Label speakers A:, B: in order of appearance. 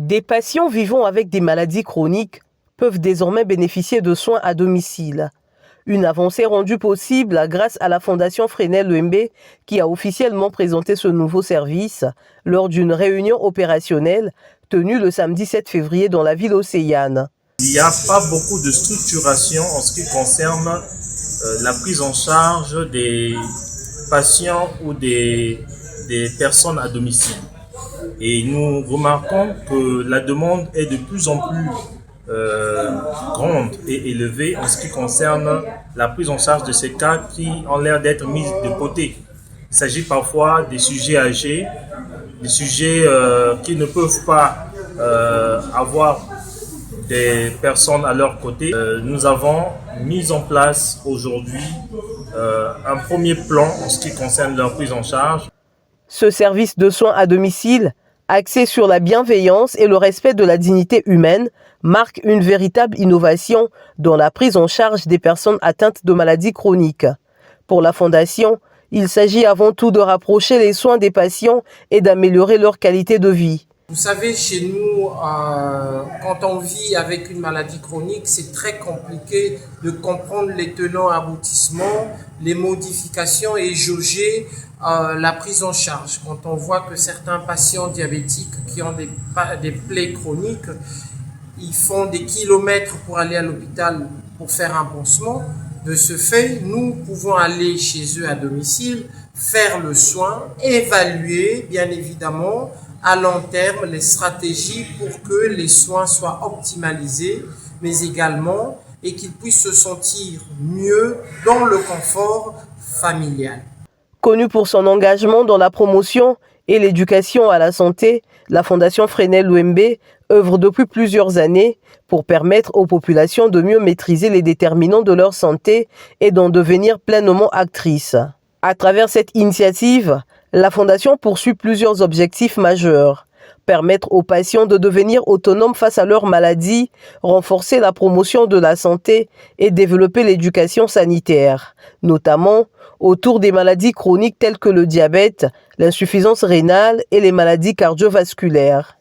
A: Des patients vivant avec des maladies chroniques peuvent désormais bénéficier de soins à domicile. Une avancée rendue possible grâce à la Fondation Fresnel Louembé qui a officiellement présenté ce nouveau service lors d'une réunion opérationnelle tenue le samedi 7 février dans la ville océane.
B: Il n'y a pas beaucoup de structuration en ce qui concerne la prise en charge des patients ou des personnes à domicile. Et nous remarquons que la demande est de plus en plus grande et élevée en ce qui concerne la prise en charge de ces cas qui ont l'air d'être mis de côté. Il s'agit parfois des sujets âgés, des sujets qui ne peuvent pas avoir des personnes à leur côté. Nous avons mis en place aujourd'hui un premier plan en ce qui concerne leur prise en charge.
A: Ce service de soins à domicile, axé sur la bienveillance et le respect de la dignité humaine, marque une véritable innovation dans la prise en charge des personnes atteintes de maladies chroniques. Pour la Fondation, il s'agit avant tout de rapprocher les soins des patients et d'améliorer leur qualité de vie.
C: Vous savez, chez nous, quand on vit avec une maladie chronique, c'est très compliqué de comprendre les tenants aboutissements, les modifications et jauger la prise en charge. Quand on voit que certains patients diabétiques qui ont des plaies chroniques, ils font des kilomètres pour aller à l'hôpital pour faire un pansement. De ce fait, nous pouvons aller chez eux à domicile, faire le soin, évaluer, bien évidemment, à long terme, les stratégies pour que les soins soient optimalisés, mais également et qu'ils puissent se sentir mieux dans le confort familial.
A: Connue pour son engagement dans la promotion et l'éducation à la santé, la Fondation Fresnel Louembé œuvre depuis plusieurs années pour permettre aux populations de mieux maîtriser les déterminants de leur santé et d'en devenir pleinement actrices. À travers cette initiative, la Fondation poursuit plusieurs objectifs majeurs. Permettre aux patients de devenir autonomes face à leur maladie, renforcer la promotion de la santé et développer l'éducation sanitaire, notamment autour des maladies chroniques telles que le diabète, l'insuffisance rénale et les maladies cardiovasculaires.